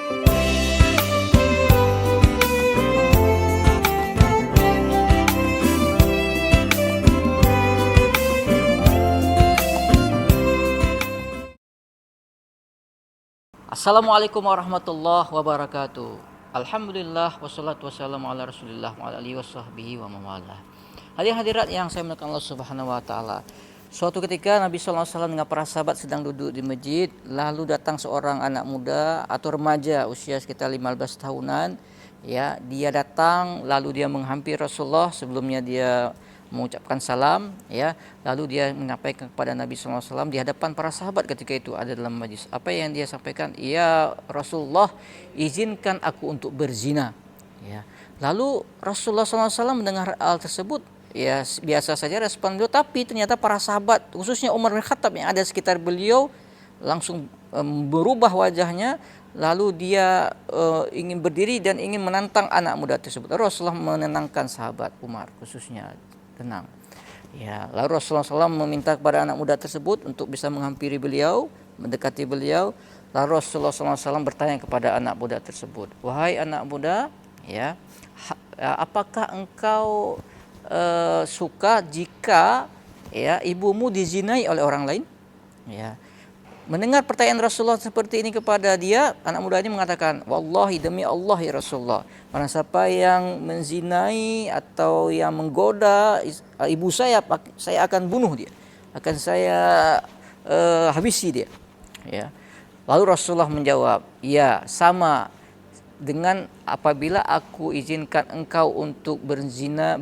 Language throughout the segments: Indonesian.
Assalamualaikum warahmatullahi wabarakatuh. Alhamdulillah wassalatu wassalamu ala Rasulillah wa ala alihi washabbihi wa mawalah. Hadirin-hadirat yang saya muliakan Allah Subhanahu wa taala. Suatu ketika Nabi sallallahu alaihi wasallam dengan para sahabat sedang duduk di masjid, lalu datang seorang anak muda atau remaja usia sekitar 15 tahunan. Ya, dia datang lalu dia menghampiri Rasulullah, sebelumnya dia mengucapkan salam, ya, lalu dia menyampaikan kepada Nabi sallallahu alaihi wasallam di hadapan para sahabat ketika itu ada dalam majlis. Apa yang dia sampaikan? Ya Rasulullah, izinkan aku untuk berzina. Ya. Lalu Rasulullah sallallahu alaihi wasallam mendengar hal tersebut, ya biasa saja respon beliau, tapi ternyata para sahabat khususnya Umar bin Khattab yang ada sekitar beliau langsung berubah wajahnya. Lalu dia ingin berdiri dan ingin menantang anak muda tersebut. Rasulullah menenangkan sahabat Umar khususnya, tenang. Ya, lalu Rasulullah SAW meminta kepada anak muda tersebut untuk bisa menghampiri beliau, mendekati beliau. Lalu Rasulullah SAW bertanya kepada anak muda tersebut, wahai anak muda, ya, apakah engkau suka jika ya ibumu dizinai oleh orang lain? Ya. Mendengar pertanyaan Rasulullah seperti ini kepada dia, anak muda ini mengatakan, wallahi demi Allah ya Rasulullah, barang siapa yang menzinai atau yang menggoda ibu saya akan bunuh dia, akan saya habisi dia. Ya. Lalu Rasulullah menjawab, ya sama dengan apabila aku izinkan engkau untuk berzina,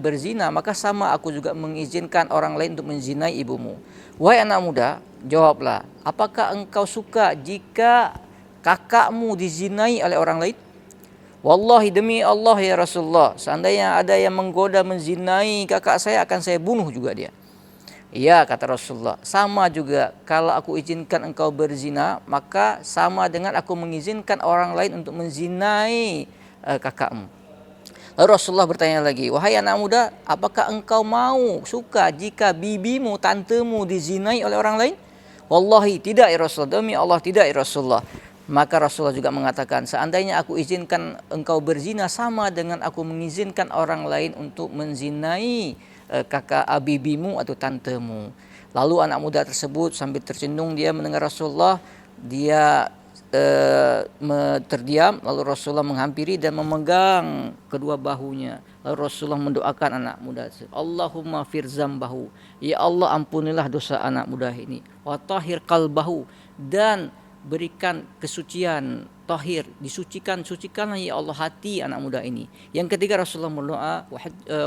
maka sama aku juga mengizinkan orang lain untuk menzinai ibumu. Wahai anak muda, jawablah, apakah engkau suka jika kakakmu dizinai oleh orang lain? Wallahi demi Allah ya Rasulullah, seandainya ada yang menggoda menzinai kakak saya, akan saya bunuh juga dia. Iya, kata Rasulullah, sama juga kalau aku izinkan engkau berzina, maka sama dengan aku mengizinkan orang lain untuk menzinai kakakmu. Lalu Rasulullah bertanya lagi, wahai anak muda, apakah engkau mau, suka jika bibimu, tantemu dizinai oleh orang lain? Wallahi tidak ya Rasulullah, demi Allah tidak ya Rasulullah. Maka Rasulullah juga mengatakan, seandainya aku izinkan engkau berzina, sama dengan aku mengizinkan orang lain untuk menzinai kakak bibimu atau tantemu. Lalu anak muda tersebut sambil tercenung dia mendengar Rasulullah, dia terdiam. Lalu Rasulullah menghampiri dan memegang kedua bahunya. Lalu Rasulullah mendoakan anak muda, Allahumma fir zambahu, ya Allah ampunilah dosa anak muda ini, wa tahhir qalbahu, dan berikan kesucian, tahir, sucikanlah ya Allah hati anak muda ini. Yang ketiga Rasulullah berdoa,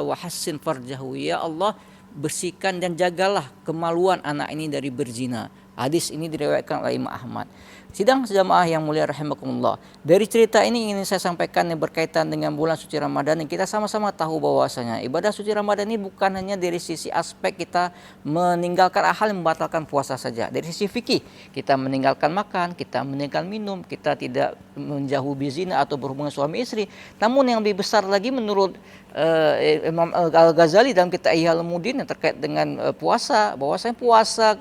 wa hassin farjahu, ya Allah bersihkan dan jagalah kemaluan anak ini dari berzina. Hadis ini diriwayatkan oleh Imam Ahmad. Sidang jamaah yang mulia rahimakumullah. Dari cerita ini ingin saya sampaikan yang berkaitan dengan bulan suci Ramadan, yang kita sama-sama tahu bahwasanya ibadah suci Ramadan ini bukan hanya dari sisi aspek kita meninggalkan hal yang membatalkan puasa saja. Dari sisi fikih, kita meninggalkan makan, kita meninggalkan minum, kita tidak menjauhi zina atau berhubungan suami istri. Namun yang lebih besar lagi menurut Imam Al-Ghazali dalam kitab Ihya Ulumuddin yang terkait dengan puasa, bahwasanya puasa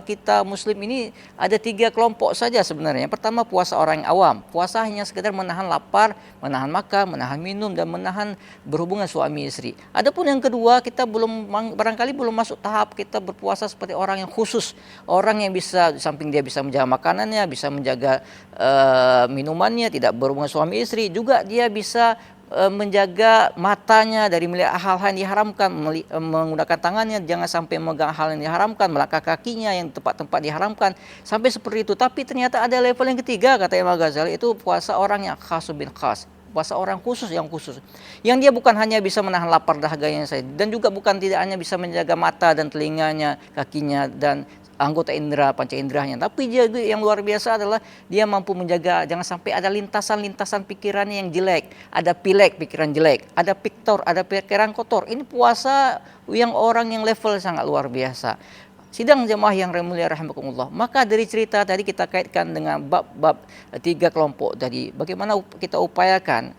kita muslim ini ada 3 kelompok saja sebenarnya. Yang pertama puasa orang yang awam, puasa hanya sekedar menahan lapar, menahan makan, menahan minum, dan menahan berhubungan suami istri. Adapun yang kedua, kita barangkali belum masuk tahap kita berpuasa seperti orang yang khusus, orang yang bisa, di samping dia bisa menjaga makanannya, bisa menjaga minumannya, tidak berhubungan suami istri, juga dia bisa menjaga matanya dari melihat hal-hal yang diharamkan, menggunakan tangannya jangan sampai memegang hal yang diharamkan, melangkah kakinya yang tempat-tempat diharamkan, sampai seperti itu. Tapi ternyata ada level yang ketiga, kata Imam Ghazali, itu puasa orang yang khas bin khas, puasa orang khusus yang khusus, yang dia bukan hanya bisa menahan lapar dahaganya saja, dan juga bukan tidak hanya bisa menjaga mata dan telinganya, kakinya dan anggota indera, panca inderanya, tapi dia yang luar biasa adalah dia mampu menjaga jangan sampai ada lintasan-lintasan pikirannya yang jelek, ada pilek pikiran jelek, ada piktor, ada pikiran kotor. Ini puasa yang orang yang level sangat luar biasa. Sidang jemaah yang mulia rahimakumullah. Maka dari cerita tadi kita kaitkan dengan bab-bab 3 kelompok tadi, bagaimana kita upayakan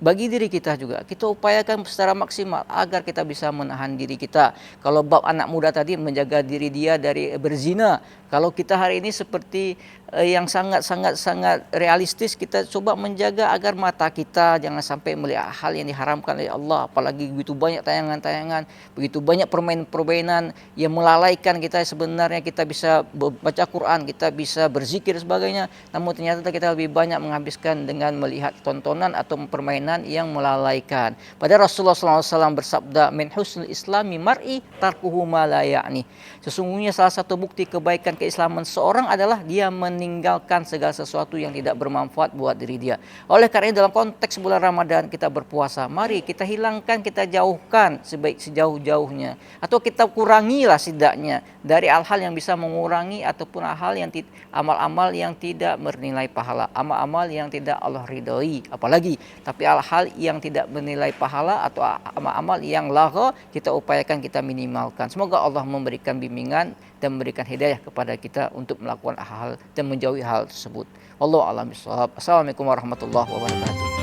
bagi diri kita juga. Kita upayakan secara maksimal agar kita bisa menahan diri kita. Kalau bab anak muda tadi menjaga diri dia dari berzina. Kalau kita hari ini seperti yang sangat realistis, kita coba menjaga agar mata kita jangan sampai melihat hal yang diharamkan oleh Allah. Apalagi begitu banyak tayangan-tayangan, begitu banyak permainan-permainan yang melalaikan kita. Sebenarnya kita bisa baca Quran, kita bisa berzikir sebagainya, namun ternyata kita lebih banyak menghabiskan dengan melihat tontonan atau permainan yang melalaikan. Padahal Rasulullah SAW bersabda, min husnul islami mar'i tarkuhu ma la ya'ni. Sesungguhnya salah satu bukti kebaikan keislaman seorang adalah dia meninggalkan segala sesuatu yang tidak bermanfaat buat diri dia. Oleh karena itu dalam konteks bulan Ramadan kita berpuasa, mari kita hilangkan, kita jauhkan sejauh-jauhnya, atau kita kurangilah setidaknya dari hal-hal yang bisa mengurangi ataupun hal yang amal-amal yang tidak bernilai pahala, amal-amal yang tidak Allah ridhoi, apalagi tapi hal-hal yang tidak bernilai pahala atau amal-amal yang lagha kita upayakan kita minimalkan. Semoga Allah memberikan bimbingan dan memberikan hidayah kepada kita untuk melakukan hal dan menjauhi hal tersebut. Wallahu a'lam bishawab. Assalamualaikum warahmatullahi wabarakatuh.